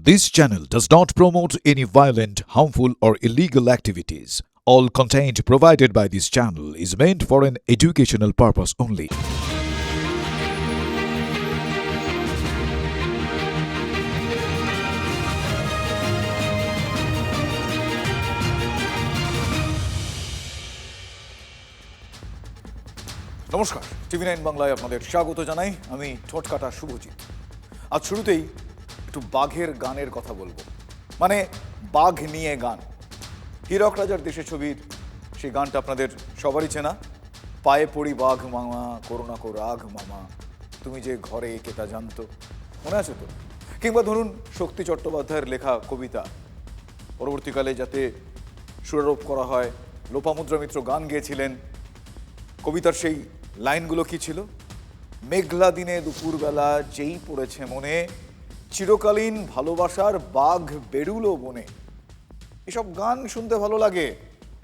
This channel does not promote any violent, harmful, or illegal activities. All content provided by this channel is meant for an educational purpose only. নমস্কার, টিভি9 বাংলায় আপনাদের স্বাগত জানাই। আমি ঠোঁটকাটা শুভজিৎ। আজ শুরুতেই একটু বাঘের গানের কথা বলবো, মানে বাঘ নিয়ে গান। হীরক রাজার দেশে ছবির সেই গানটা আপনাদের সবারই চেনা। পায়ে পড়ি বাঘ মামা, করুণা কো রাঘ মামা, তুমি যে ঘরে কেতা জানতো, মনে আছে তো? কিংবা ধরুন শক্তি চট্টোপাধ্যায়ের লেখা কবিতা, পরবর্তীকালে যাতে সুরারোপ করা হয়, লোপামুদ্রা মিত্র গান গেয়েছিলেন। কবিতার সেই লাইনগুলো কি ছিল? মেঘলা দিনে দুপুরবেলা যেই পড়েছে মনে, চিরকালীন ভালোবাসার বাঘ বেরুলো বনে। এসব গান শুনতে ভালো লাগে।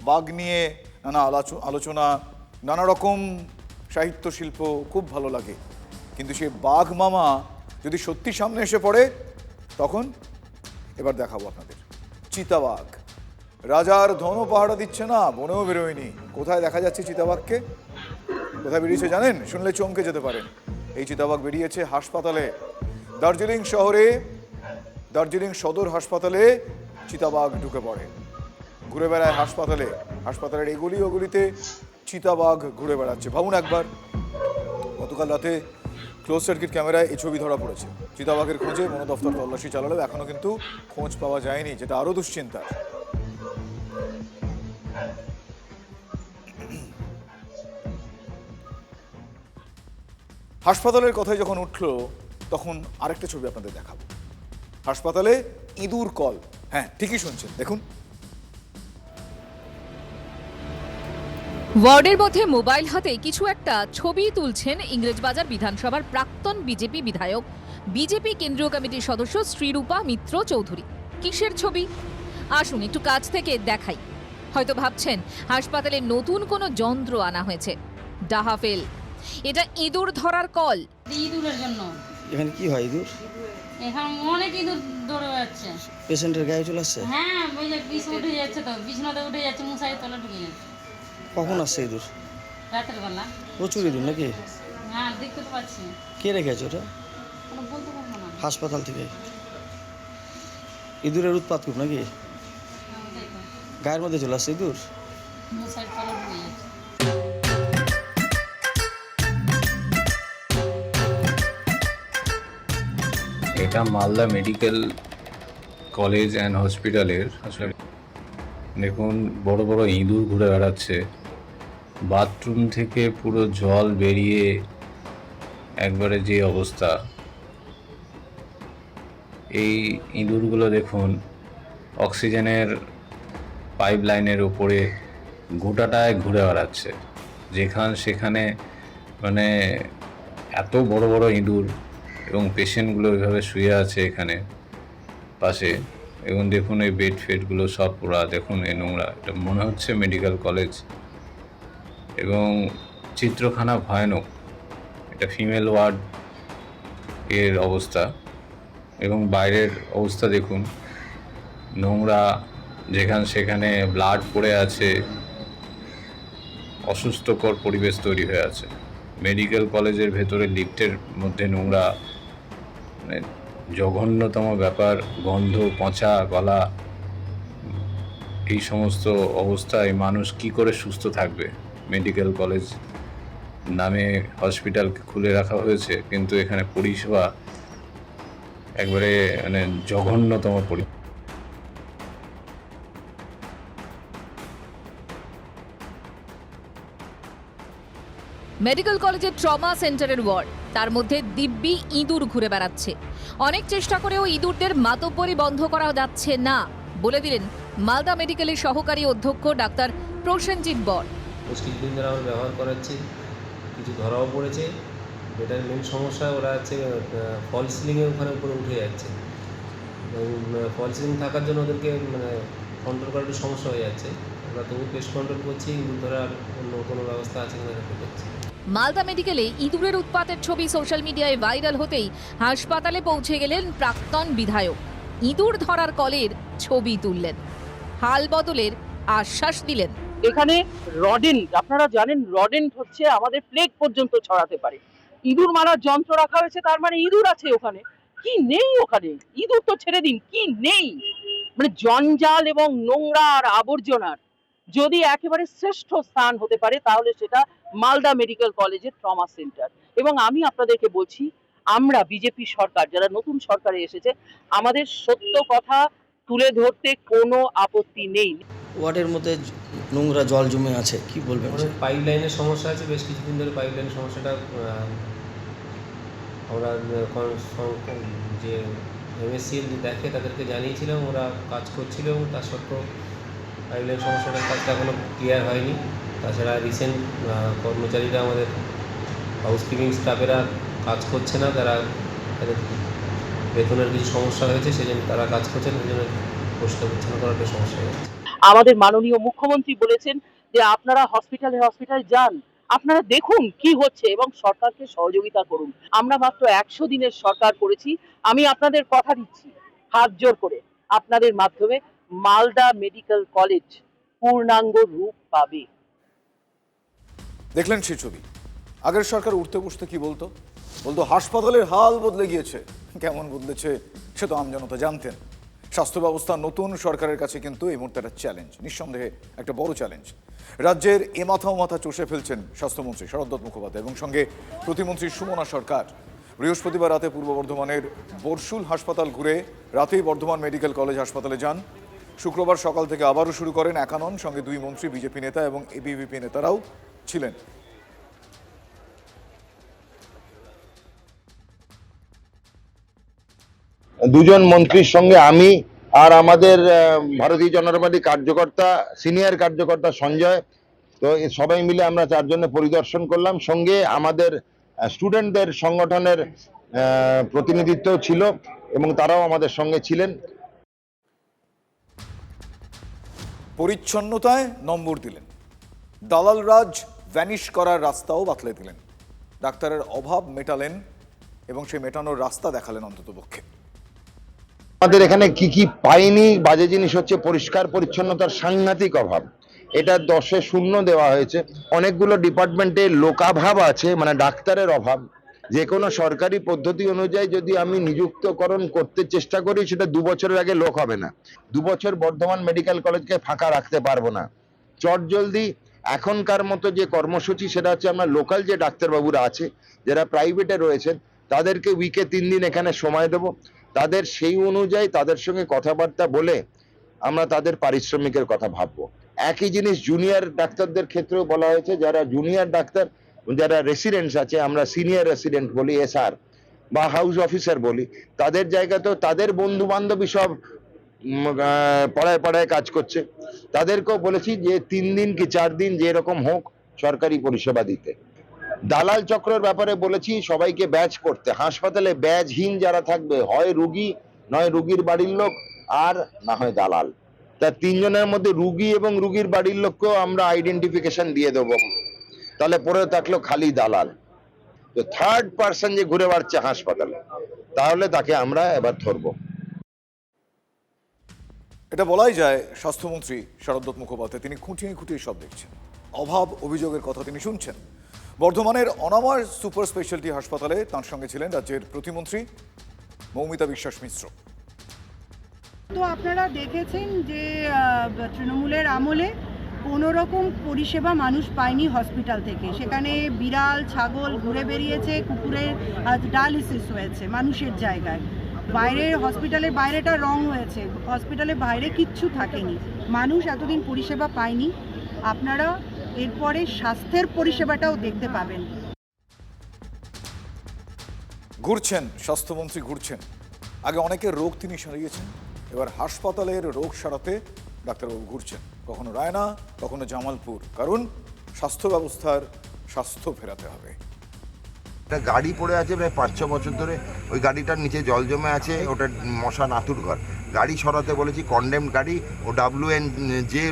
বাঘ নিয়ে নানা আলোচনা, নানা রকম সাহিত্য শিল্প খুব ভালো লাগে। কিন্তু সে বাঘ মামা যদি সত্যি সামনে এসে পড়ে, তখন এবার দেখাবো আপনাদের চিতাবাঘ। রাজার ধনও পাহারা দিচ্ছে না, বনেও বেরোয়নি। কোথায় দেখা যাচ্ছে চিতাবাঘকে? কোথায় বেরিয়েছে জানেন? শুনলে চমকে যেতে পারেন। এই চিতাবাঘ বেরিয়েছে হাসপাতালে। দার্জিলিং শহরে, দার্জিলিং সদর হাসপাতালে চিতাবাঘ ঢুকে পড়ে, ঘুরে বেড়ায় হাসপাতালে। হাসপাতালের এগুলি ওগুলিতে চিতাবাঘ ঘুরে বেড়াচ্ছে। ভাবুন একবার, গতকাল রাতে ক্লোজ সার্কিট ক্যামেরায় এই ছবি ধরা পড়েছে। চিতাবাঘের খোঁজে বন দফতর তল্লাশি চালালেও এখনো কিন্তু খোঁজ পাওয়া যায়নি, যেটা আরও দুশ্চিন্তার। হাসপাতালের কথায় যখন উঠলো, তখন আরেকটা ছবি আপনাদের দেখাবো। হাসপাতালে ইঁদুর কল। হ্যাঁ, ঠিকই শুনছেন, দেখুন। ওয়ার্ডের মধ্যে মোবাইল হাতে কিছু একটা ছবি তুলছেন ইংরেজবাজার বিধানসভার প্রাক্তন বিজেপি বিধায়ক, বিজেপি কেন্দ্রীয় কমিটির সদস্য শ্রীরূপা মিত্র চৌধুরী। কিসের ছবি? আসুন একটু কাছ থেকে দেখাই। হয়তো ভাবছেন হাসপাতালে নতুন কোনো যন্ত্র আনা হয়েছে। ডাহাফেল। এটা ইঁদুর ধরার কল। ইঁদুরের জন্য এখানে কি হয়? ইঁদুর এখানে অনেক ইঁদুর দৌড়ে যাচ্ছে। পেশেন্টের গায়ে চলে আসছে? হ্যাঁ, ওই যে বিষ উঠে যাচ্ছে, তো বিছনাতে উঠে যাচ্ছে, মশারি তলে ঢুকে যাচ্ছে। কখন আসছে ইঁদুর? রাতের বেলা। প্রচুর ইঁদুর নাকি? হ্যাঁ, দেখতে তো পাচ্ছি। কে রেখেছে ওটা? কোনো বলতে পারবো না। হাসপাতাল থেকে ইঁদুরের উৎপাত খুব নাকি? হ্যাঁ, ওটাই তো। গায়ের মধ্যে চলে আসছে ইঁদুর? মশারি তলে ঢুকে যাচ্ছে। এটা মালদা মেডিকেল কলেজ অ্যান্ড হসপিটালের। আসলে দেখুন, বড় বড় ইঁদুর ঘুরে বেড়াচ্ছে। বাথরুম থেকে পুরো জল বেরিয়ে একবারে যে অবস্থা। এই ইঁদুরগুলো দেখুন অক্সিজেনের পাইপ লাইনের উপরে গোটাটায় ঘুরে বেড়াচ্ছে, সেখানে মানে এত বড় বড় ইঁদুর। এবং পেশেন্টগুলো ওইভাবে শুয়ে আছে এখানে পাশে। এবং দেখুন এই বেড ফেডগুলো সব পুরা, দেখুন এই নোংরা। এটা মনে হচ্ছে মেডিকেল কলেজ, এবং চিত্রখানা ভয়ানক। এটা ফিমেল ওয়ার্ড এর অবস্থা, এবং বাইরের অবস্থা দেখুন, নোংরা, সেখানে ব্লাড পড়ে আছে, অসুস্থকর পরিবেশ তৈরি হয়ে আছে। মেডিকেল কলেজের ভেতরে লিফটের মধ্যে নোংরা, মানে জঘন্যতম ব্যাপার। গন্ধ, পচা গলা, এই সমস্ত অবস্থায় মানুষ কি করে সুস্থ থাকবে? মেডিকেল কলেজ নামে হসপিটাল খুলে রাখা হয়েছে, কিন্তু এখানে পরিষেবা একবারে মানে জঘন্যতম পরিষেবা। মেডিকেল কলেজের ট্রমা সেন্টারের ওয়ার্ড, তার মধ্যে দিব্যি ইঁদুর ঘুরে বেড়াচ্ছে। অনেক চেষ্টা করেও ইঁদুরদের মাতব্বরি বন্ধ করা যাচ্ছে না, বলে দিলেন মালদা মেডিকেলের সহকারী অধ্যক্ষ ডাক্তার প্রসেনজিৎ বর। কিছুদিন ধরে আমরা ব্যবহার করাচ্ছি, কিছু ধরাও পড়েছে। এটার মেন সমস্যা ওরা হচ্ছে ফল সিলিংয়ের উপরে উঠে যাচ্ছে। ফল সিলিং থাকার জন্য ওদেরকে মানে কন্ট্রোল করার একটু সমস্যা হয়ে যাচ্ছে। আমরা তবু পেস্ট কন্ট্রোল করছি, ইঁদুর ধরার অন্য কোনো ব্যবস্থা আছে কিনা দেখতে পাচ্ছি। মালদা মেডিকেলে ইঁদুরের উৎপাতের ছবি সোশ্যাল মিডিয়ায় ভাইরাল হতেই হাসপাতালে পৌঁছে গেলেন প্রাক্তন বিধায়ক। ইঁদুর ধরার কলের ছবি তুললেন, হাল বদলের আশ্বাস দিলেন। এখানে রডেন্ট, আপনারা জানেন রডেন্ট হচ্ছে আমাদের প্লেগ পর্যন্ত ছড়াতে পারে। ইঁদুর মারার যন্ত্র রাখা হয়েছে, তার মানে ইঁদুর আছে ওখানে। কি নেই ওখানে? ইঁদুর তো ছেড়ে দিন, কি নেই? মানে জঞ্জাল এবং নোংরা আর আবর্জনার যদি একেবারে শ্রেষ্ঠ স্থান হতে পারে তাহলে সেটা মালদা মেডিকেল কলেজের ট্রমা সেন্টার। এবং আমি আপনাদেরকে বলছি, আমরা বিজেপি সরকার যারা নতুন সরকারে এসেছে, আমাদের সত্য কথা তুলে ধরতে কোনো আপত্তি নেই। ওয়ার্ডের মধ্যে নোংরা জল জমে আছে, কি বলবেন? আমাদের পাইপ লাইনের সমস্যা আছে, বেশ কিছুদিন ধরে পাইপ লাইনের সমস্যাটা আমরা যে এমএসসিএল দেখে তাদেরকে জানিয়েছিলাম, ওরা কাজ করছিল এবং তার সত্ত্বেও পাইপ লাইন সমস্যাটার কাজটা এখনও ক্লিয়ার হয়নি। তাছাড়া রিসেন্ট কর্মচারীরা আমাদের হাউসকিপিং স্টাফেরা কাজ করছে না, তাদের বেতনের কিছু সমস্যা হয়েছে, সেজন্য তারা কাজ করছে না, সেই জন্য পরিষ্কার পরিচ্ছন্ন করার একটা সমস্যা হয়ে যাচ্ছে। আমাদের মাননীয় মুখ্যমন্ত্রী বলেছেন যে আপনারা হসপিটালে যান, আপনারা দেখুন কি হচ্ছে এবং সরকারকে সহযোগিতা করুন। আমরা মাত্র 100 দিনের সরকার করেছি। আমি আপনাদের কথা দিচ্ছি, হাত জোর করে আপনাদের মাধ্যমে মালদা মেডিকেল কলেজ পূর্ণাঙ্গ রূপ পাবে। দেখলেন সেই ছবি। আগের সরকার উঠতে বসতে কি বলতো? হাসপাতালের হাল বদলে গিয়েছে। কেমন বদলেছে সে তো আমজনতা জানতেন। স্বাস্থ্য ব্যবস্থা নতুন সরকারের কাছে কিন্তু এই মুহূর্তে একটা চ্যালেঞ্জ, নিঃসন্দেহে একটা বড় চ্যালেঞ্জ। রাজ্যের এ মাথা ও মাথা চষে ফেলছেন স্বাস্থ্যমন্ত্রী শরৎ মুখোপাধ্যায় এবং সঙ্গে প্রতিমন্ত্রী সুমনা সরকার। বৃহস্পতিবার রাতে পূর্ব বর্ধমানের বরশুল হাসপাতাল ঘুরে রাতেই বর্ধমান মেডিকেল কলেজ হাসপাতালে যান। শুক্রবার সকাল থেকে আবারও শুরু করেন একানন, সঙ্গে 2 মন্ত্রী, বিজেপি নেতা এবং এবিভিপি নেতারাও ছিলেন। দুজন মন্ত্রীর সঙ্গে আমি আর আমাদের ভারতীয় জনতা পার্টি কার্যকর্তা, সিনিয়র কার্যকর্তা সঞ্জয়, তো সবাই মিলে আমরা 4 জনে পরিদর্শন করলাম। সঙ্গে আমাদের স্টুডেন্টদের সংগঠনের প্রতিনিধিত্ব ছিল এবং তারাও আমাদের সঙ্গে ছিলেন। পরিচ্ছন্নতায় নম্বর দিলেন, দালাল রাজ ভ্যানিশ করার রাস্তাও বাতলে দিলেন, ডাক্তারের অভাব মেটালেন এবং সেই মেটানোর রাস্তা দেখালেন অন্ততপক্ষে। আমাদের এখানে কি কি পাইনি, বাজে জিনিস হচ্ছে পরিষ্কার পরিচ্ছন্নতার সাংঘাতিক অভাব। এটা 10-এ 0 দেওয়া হয়েছে। অনেকগুলো ডিপার্টমেন্টে লোকাভাব আছে, মানে ডাক্তারের অভাব। যে কোনো সরকারি পদ্ধতি অনুযায়ী যদি আমি নিযুক্তকরণ করতে চেষ্টা করি, সেটা 2 বছরের আগে লোক হবে না। 2 বছর বর্ধমান মেডিকেল কলেজকে ফাঁকা রাখতে পারবো না। চটজলদি এখনকার মতো যে কর্মসূচি, সেটা হচ্ছে আমরা লোকাল যে ডাক্তারবাবুরা আছে যারা প্রাইভেটে রয়েছেন, তাদেরকে উইকে 3 দিন এখানে সময় দেব। তাদের সেই অনুযায়ী তাদের সঙ্গে কথাবার্তা বলে আমরা তাদের পারিশ্রমিকের কথা ভাববো। একই জিনিস জুনিয়র ডাক্তারদের ক্ষেত্রেও বলা হয়েছে। যারা জুনিয়র ডাক্তার, যারা রেসিডেন্টস আছে, আমরা সিনিয়র রেসিডেন্ট বলি, এসআর বা হাউস অফিসার বলি, তাদের জায়গাতেও তাদের বন্ধু বান্ধবী সব পাড়ায় পাড়ায় কাজ করছে। তাদেরকেও বলেছি যে 3 দিন কি 4 দিন যে এরকম হোক সরকারি পরিষেবা দিতে। দালাল চক্রের ব্যাপারে বলেছি সবাইকে ব্যাচ করতে। হাসপাতালে ব্যাচহীন যারা থাকবে, হয় রুগী, নয় রুগীর বাড়ির লোক, আর না হয় দালাল। তা 3 জনের মধ্যে রুগী এবং রুগীর বাড়ির লোককেও আমরা আইডেন্টিফিকেশন দিয়ে দেবো। তাহলে পরে থাকলো খালি দালাল। তো 3rd পার্সন যে ঘুরে বেড়াচ্ছে হাসপাতালে, তাহলে তাকে আমরা এবার ধরবো। এটা বলাই যায় স্বাস্থ্যমন্ত্রী শরৎ মুখোপাধ্যায় তিনি খুঁটিয়ে খুঁটিয়ে সব দেখছেন। অভাব অভিযোগের কথা তিনি শুনছেন। বর্ধমানের অনাময় সুপার স্পেশালিটি হাসপাতালে তাঁর সঙ্গে ছিলেন রাজ্যের প্রতিমন্ত্রী মৌমিতা বিশ্বাস মিশ্র। তো আপনারা দেখেছেন যে তৃণমূলের আমলে কোনো রকম পরিষেবা মানুষ পায়নি হসপিটাল থেকে। সেখানে বিড়াল ছাগল ঘুরে বেরিয়েছে, কুকুরের ডায়ালিসিস হয়েছে মানুষের জায়গায়। বাইরের হসপিটালের বাইরেটা রং হয়েছে, হসপিটালের বাইরে কিচ্ছু থাকেনি। মানুষ এতদিন পরিষেবা পায়নি। আপনারা এরপরে স্বাস্থ্যের পরিষেবাটাও দেখতে পাবেন। ঘুরছেন স্বাস্থ্যমন্ত্রী, ঘুরছেন। আগে অনেকের রোগ তিনি সারিয়েছেন, এবার হাসপাতালের রোগ সারাতে ডাক্তারবাবু ঘুরছেন, কখনো রায়না, কখনো জামালপুর। কারণ স্বাস্থ্য ব্যবস্থার স্বাস্থ্য ফেরাতে হবে। একটা গাড়ি পড়ে আছে প্রায় 5-6 বছর ধরে, ওই গাড়িটার নিচে জল জমে আছে, ওটা মশা নাতুর ঘর। গাড়ি সরাতে বলেছি, কন্ডেমড গাড়ি, ও WN যে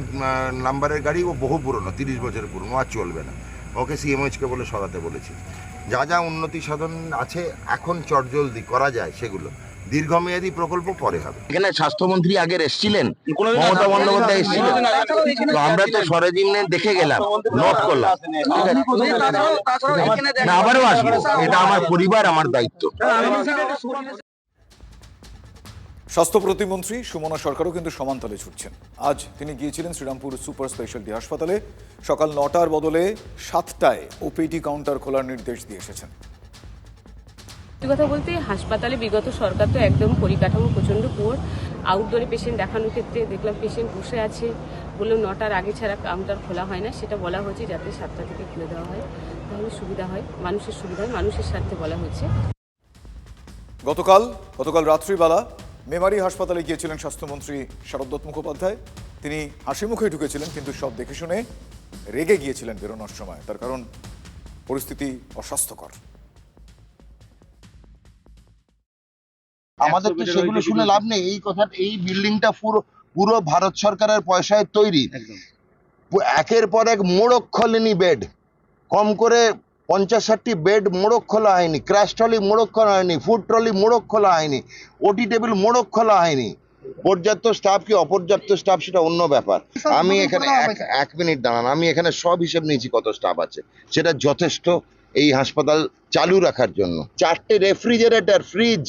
নাম্বারের গাড়ি, ও বহু পুরনো, 30 বছরের পুরনো, আর চলবে না। ওকে CMHকে বলে সরাতে বলেছি। যা যা উন্নতি সাধন আছে এখন চটজলদি করা যায় সেগুলো দীর্ঘমেয়াদী প্রকল্প পরে হবে। এখানে স্বাস্থ্যমন্ত্রী আগের এসেছিলেন, মমতা বন্দ্যোপাধ্যায় এসেছিলেন, তো আমরা তো সরেজমিনে দেখে গেলাম, নোট করলাম। না, আবারও আসবো, এটা আমার পরিবার, আমার দায়িত্ব। স্বাস্থ্য প্রতিমন্ত্রী সুমনা সরকারও কিন্তু সমানতালে ছুটছেন। আজ তিনি গিয়েছিলেন শ্রীরামপুর সুপার স্পেশালিটি হাসপাতালে। সকাল 9টার বদলে 7টায় ওপিডি কাউন্টার খোলার নির্দেশ দিয়ে এসেছেন। কথা বলতে হাসপাতালে বিগত সরকার তো একদম পরিকাঠামো প্রচণ্ড পুয়ার। আউটডোরে পেশেন্ট দেখানোর ক্ষেত্রে দেখলাম পেশেন্ট বসে আছে, বললেও 9টার আগে ছাড়া কাউন্টার খোলা হয় না। সেটা বলা হয়েছে যাতে 7টা থেকে খুলে দেওয়া হয়, তাহলে সুবিধা হয়, মানুষের সুবিধা হয়, মানুষের স্বার্থে বলা হয়েছে। গতকাল রাত্রিবেলা মেমারি হাসপাতালে গিয়েছিলেন স্বাস্থ্যমন্ত্রী শারদ দত্ত মুখোপাধ্যায়। তিনি হাসি মুখে ঢুকেছিলেন, কিন্তু সব দেখে শুনে রেগে গিয়েছিলেন বেরোনোর সময়। তার কারণ পরিস্থিতি অস্বাস্থ্যকর। আমাদের তো সেগুলো শুনে লাভ নেই। এই কথা, এই বিল্ডিংটা পুরো ভারত সরকারের পয়সায় তৈরি। একের পর এক মোড়ক খোলেনি বেড, কম করে 50-60টি বেড মোড়ক খোলা হয়নি, ক্র্যাশ ট্রলি মোড়ক খোলা হয়নি, ফুড ট্রলি মোড়ক খোলা হয়নি, ওটি টেবিল মোড়ক খোলা হয়নি। পর্যাপ্ত স্টাফ কি অপর্যাপ্ত স্টাফ সেটা অন্য ব্যাপার। আমি এখানে এক মিনিট দাঁড়ান, আমি এখানে সব হিসেব নিয়েছি কত স্টাফ আছে, সেটা যথেষ্ট এই হাসপাতাল চালু রাখার জন্য। 4টে রেফ্রিজারেটর, ফ্রিজ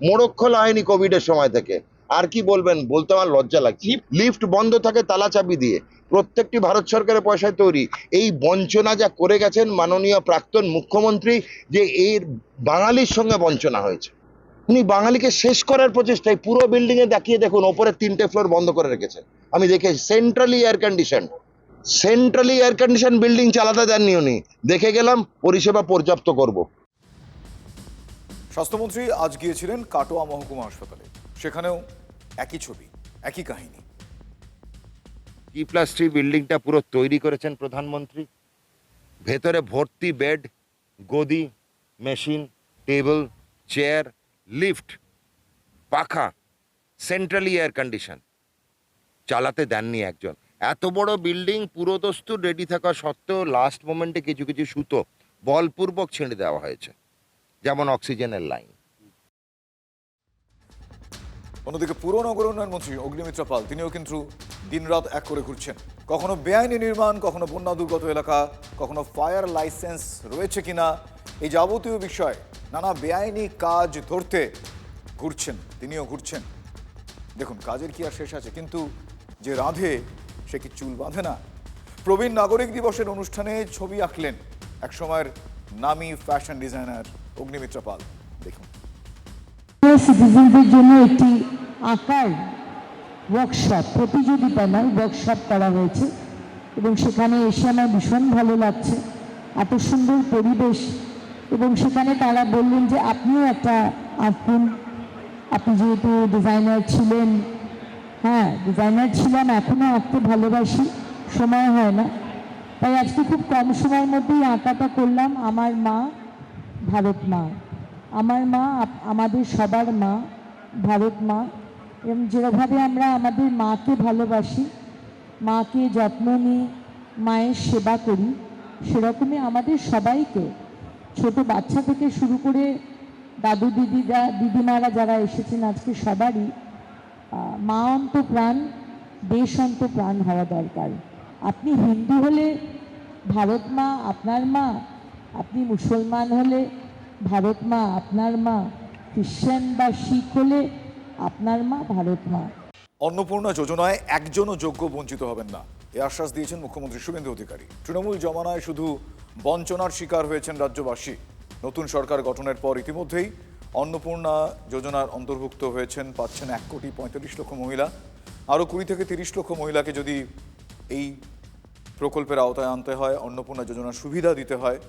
মোড়ক খোলা হয়নি কোভিডের সময় থেকে। আর কি বলবেন, বলতে আমার লজ্জা লাগছে। লিফট বন্ধ থাকে তালা চাবি দিয়ে, প্রত্যেকটি ভারত সরকারের পয়সায় তৈরি। এই বঞ্চনা যা করে গেছেন মাননীয় প্রাক্তন মুখ্যমন্ত্রী, যে এর বাঙালির সঙ্গে বঞ্চনা হয়েছে, উনি বাঙালিকে শেষ করার প্রচেষ্টায় পুরো বিল্ডিং এ দেখিয়ে দেখুন, ওপরে 3টে ফ্লোর বন্ধ করে রেখেছেন। আমি দেখেছি সেন্ট্রালি এয়ার কন্ডিশন বিল্ডিং চালাতে দেননি উনি। দেখে গেলাম, পরিষেবা পর্যাপ্ত করব। স্বাস্থ্যমন্ত্রী আজ গিয়েছিলেন কাটোয়া মহকুমা হাসপাতালে, সেখানেও একই ছবি, একই কাহিনী। T+3 বিল্ডিংটা পুরো তৈরি করেছেন প্রধানমন্ত্রী। ভেতরে ভর্তি বেড, গদি, মেশিন, টেবিল, চেয়ার, লিফট, পাখা, সেন্ট্রালি এয়ার কন্ডিশন। চালাতে দেননি একজন। এত বড় বিল্ডিং পুরোদস্তুর রেডি থাকা সত্ত্বেও লাস্ট মোমেন্টে কিছু কিছু সুতো বলপূর্বক ছেড়ে দেওয়া হয়েছে, যেমন অক্সিজেনের লাইন। অন্যদিকে পুর নগর উন্নয়ন মন্ত্রী অগ্নিমিত্রা পাল, তিনিও কিন্তু দিনরাত এক করে ঘুরছেন। কখনো বেআইনি নির্মাণ, কখনো বন্যা দুর্গত এলাকা, কখনো ফায়ার লাইসেন্স রয়েছে কিনা, এই যাবতীয় বিষয় নানা বেআইনি কাজ ধরতে তিনিও ঘুরছেন। দেখুন, কাজের কি আর শেষ আছে, কিন্তু যে রাঁধে সে কি চুল বাঁধে না। প্রবীণ নাগরিক দিবসের অনুষ্ঠানে ছবি আঁকলেন একসময়ের নামী ফ্যাশন ডিজাইনার অগ্নিমিত্রা পাল। দেখুন, সিটিজেনদের জন্য একটি আঁকার ওয়ার্কশপ, প্রতিযোগিতা নয়, ওয়ার্কশপ করা হয়েছে এবং সেখানে এসে আমার ভীষণ ভালো লাগছে। এত সুন্দর পরিবেশ, এবং সেখানে তারা বললেন যে আপনিও একটা আঁকুন। আপনি যেহেতু ডিজাইনার ছিলেন, হ্যাঁ ডিজাইনার ছিলাম, এখনও আঁকতে ভালোবাসি, সময় হয় না, তাই আজকে খুব কম সময়ের মধ্যেই আঁকাটা করলাম। আমার মা, ভারত মা, আমার মা আমাদের সবার মা, ভারত মা, এবং যেভাবে আমরা আমাদের মাকে ভালোবাসি, মাকে যত্ন নিই, মায়ের সেবা করি, সেরকমই আমাদের সবাইকে, ছোট বাচ্চা থেকে শুরু করে দাদু দিদিমারা যারা এসেছেন আজকে, সবারই মা অন্ত প্রাণ, দেশ অন্ত প্রাণ হওয়া দরকার। আপনি হিন্দু হলে ভারত মা আপনার মা, আপনি মুসলমান হলে ভারত মা আপনার মা, খ্রিশ্চান বা শিখ হলে আপনার মা ভারত মা। অন্নপূর্ণা যোজনায় একজনও যোগ্য বঞ্চিত হবেন না, এ আশ্বাস দিয়েছেন মুখ্যমন্ত্রী শুভেন্দু অধিকারী। তৃণমূল জমানায় শুধু বঞ্চনার শিকার হয়েছেন রাজ্যবাসী। নতুন সরকার গঠনের পর ইতিমধ্যেই অন্নপূর্ণা যোজনার অন্তর্ভুক্ত পাচ্ছেন 1,45,00,000 মহিলা। আরও 20 থেকে 30 লক্ষ মহিলাকে যদি এই প্রকল্পের আওতায় আনতে হয়, অন্নপূর্ণা যোজনার সুবিধা দিতে হয়,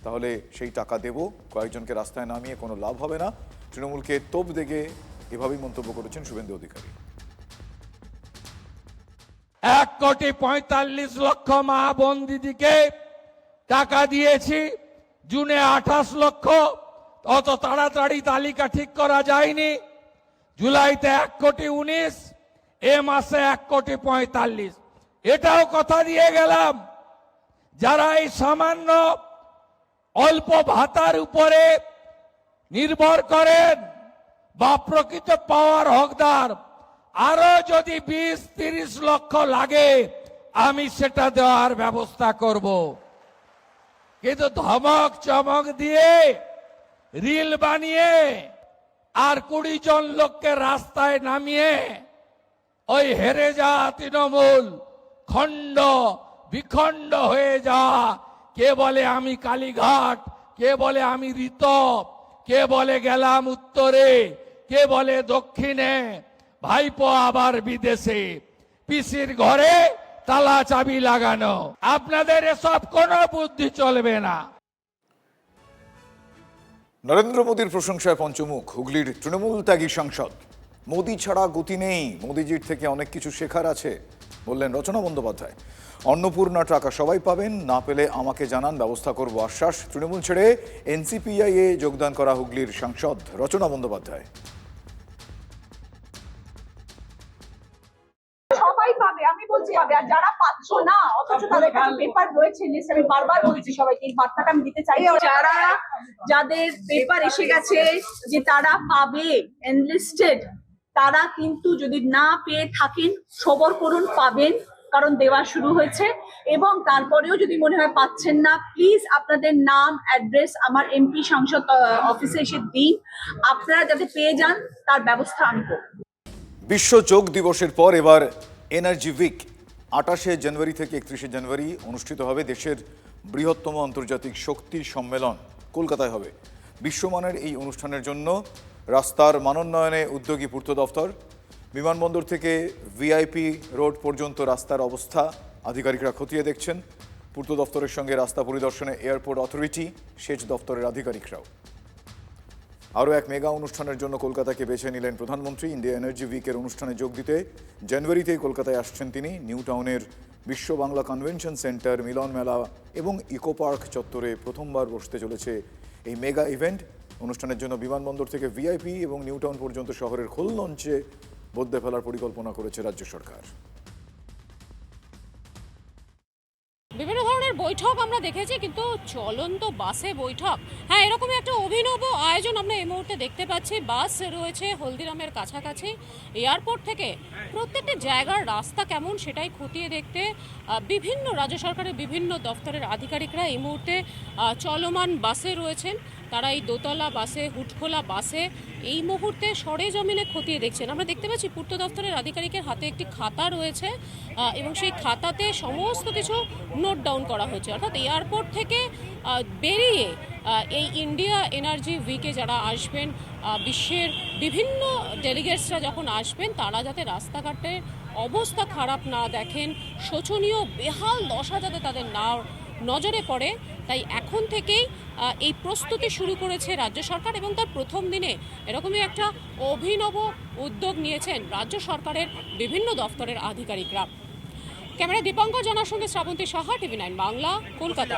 তাহলে সেই টাকা দেব, কয়েকজনকে রাস্তায় নামিয়ে কোনো লাভ হবে না। তৃণমূলকে তোপ দেগে এভাবেই মন্তব্য করেছেন শুভেন্দু অধিকারী। 1,45,00,000 মা বোন দিদিকে টাকা দিয়েছি, জুনে 28 লক্ষ, অত তাড়াতাড়ি তালিকা ঠিক করা যায়নি। জুলাইতে 1,19,00,000, এ মাসে 1,45,00,000। এটাও কথা দিয়ে গেলাম, যারা এই সামান্য অল্প ভাতার উপরে নির্ভর করেন, বা প্রকৃত পাওয়ার হকদার, আরো যদি 20-30 লক্ষ লাগে আমি সেটা দেওয়ার ব্যবস্থা করব। কিন্তু ধমক চমক দিয়ে রিল বানিয়ে আর 20 জন লোককে রাস্তায় নামিয়ে ওই হেরে যা তৃণমূল খণ্ড বিখণ্ড হয়ে যা, কে বলে আমি কালীঘাট, কে বলে আমি ঋতব, কে বলে গেলাম উত্তরে, কে বলে দক্ষিণে, ভাইপো আবার বিদেশে, পিসির ঘরে তালা চাবি লাগানো। আপনাদের এসব কোনো বুদ্ধি চলবে না। নরেন্দ্র মোদীর প্রশংসায় পঞ্চমুখ হুগলির তৃণমূল ত্যাগী সাংসদ। মোদী ছাড়া গতি নেই, মোদীজির থেকে অনেক কিছু শেখার আছে বললেন রচনা বন্দ্যোপাধ্যায়। অন্নপূর্ণা টাকা সবাই পাবেন, না পেলে আমাকে জানান, ব্যবস্থা করব আশ্বাস। তৃণমূল ছেড়ে এনসিপিআই এ যোগদান করা হুগলির সাংসদ রচনা বন্দ্যোপাধ্যায়। সবাই পাবে, আমি বলছি পাবে, আর যারা পাচ্ছ না অথচ তাদের কাছে পেপার রয়েছে লিস্ট, আমি বারবার বলছি সবাইকে এই বার্তাটা আমি দিতে চাই, যারা যাদের পেপার এসে গেছে যে তারা পাবে এনলিস্টেড, তারা কিন্তু যদি না পেয়ে থাকেন সবর করুন, পাবেন, কারণ দেওয়া শুরু হয়েছে। এবং তারপরেও যদি মনে হয় পাচ্ছেন না, প্লিজ আপনাদের নাম অ্যাড্রেস আমার এমপি সাংসদ অফিসে এসে দিন, আপনারা যাতে পেয়ে যান তার ব্যবস্থা আমি করব। বিশ্ব যোগ দিবসের পর এবার এনার্জি উইক 28 জানুয়ারি থেকে 31 জানুয়ারি অনুষ্ঠিত হবে। দেশের বৃহত্তম আন্তর্জাতিক শক্তি সম্মেলন কলকাতায় হবে। বিশ্বমানের এই অনুষ্ঠানের জন্য রাস্তার মানোন্নয়নে উদ্যোগী পূর্ত দফতর। বিমানবন্দর থেকে ভিআইপি রোড পর্যন্ত রাস্তার অবস্থা আধিকারিকরা খতিয়ে দেখছেন। পূর্ত দফতরের সঙ্গে রাস্তা পরিদর্শনে এয়ারপোর্ট অথরিটি, সেচ দফতরের আধিকারিকরাও। আরও এক মেগা অনুষ্ঠানের জন্য কলকাতাকে বেছে নিলেন প্রধানমন্ত্রী। ইন্ডিয়া এনার্জি উইকের অনুষ্ঠানে যোগ দিতে জানুয়ারিতেই কলকাতায় আসছেন তিনি। নিউ টাউনের বিশ্ব বাংলা কনভেনশন সেন্টার, মিলন মেলা এবং ইকো পার্ক চত্বরে প্রথমবার বসতে চলেছে এই মেগা ইভেন্ট। অনুষ্ঠানের জন্য বিমানবন্দর থেকে ভিআইপি এবং নিউ টাউন পর্যন্ত শহরের খোল লঞ্চে বদলে ফেলার পরিকল্পনা করেছে রাজ্য সরকার। বিভিন্ন ধরনের বৈঠক আমরা দেখেছি, কিন্তু চলন্ত বাসে বৈঠক, হ্যাঁ, এরকমই একটা অভিনব আয়োজন আমরা এই মুহূর্তে দেখতে পাচ্ছি। বাস রয়েছে হলদিরামের কাছাকাছি। এয়ারপোর্ট থেকে প্রত্যেকটা জায়গার রাস্তা কেমন সেটাই খতিয়ে দেখতে বিভিন্ন রাজ্য সরকারের বিভিন্ন দপ্তরের আধিকারিকরা এই মুহূর্তে চলমান বাসে রয়েছেন। তারা এই দোতলা বাসে, হুটখোলা বাসে এই মুহূর্তে সরেজমিনে খতিয়ে দেখছেন। আমরা দেখতে পাচ্ছি পূর্ত দপ্তরের আধিকারিকের হাতে একটি খাতা রয়েছে এবং সেই খাতাতে সমস্ত কিছু নোট ডাউন করা হয়েছে। অর্থাৎ এয়ারপোর্ট থেকে বেরিয়ে এই ইন্ডিয়া এনার্জি উইকে যারা আসবেন, বিশ্বের বিভিন্ন ডেলিগেটসরা যখন আসবেন, তারা যাতে রাস্তাঘাটের অবস্থা খারাপ না দেখেন, শোচনীয় বেহাল দশা যাতে তাদের না নজরে পড়ে, তাই এখন থেকেই এই প্রস্তুতি শুরু করেছে রাজ্য সরকার। এবং তার প্রথম দিনে এরকমই একটা অভিনব উদ্যোগ নিয়েছেন রাজ্য সরকারের বিভিন্ন দফতরের আধিকারিকরা। ক্যামেরা দীপঙ্কর জানার সঙ্গে শ্রাবন্তী সাহা, টিভি9 বাংলা, কলকাতা।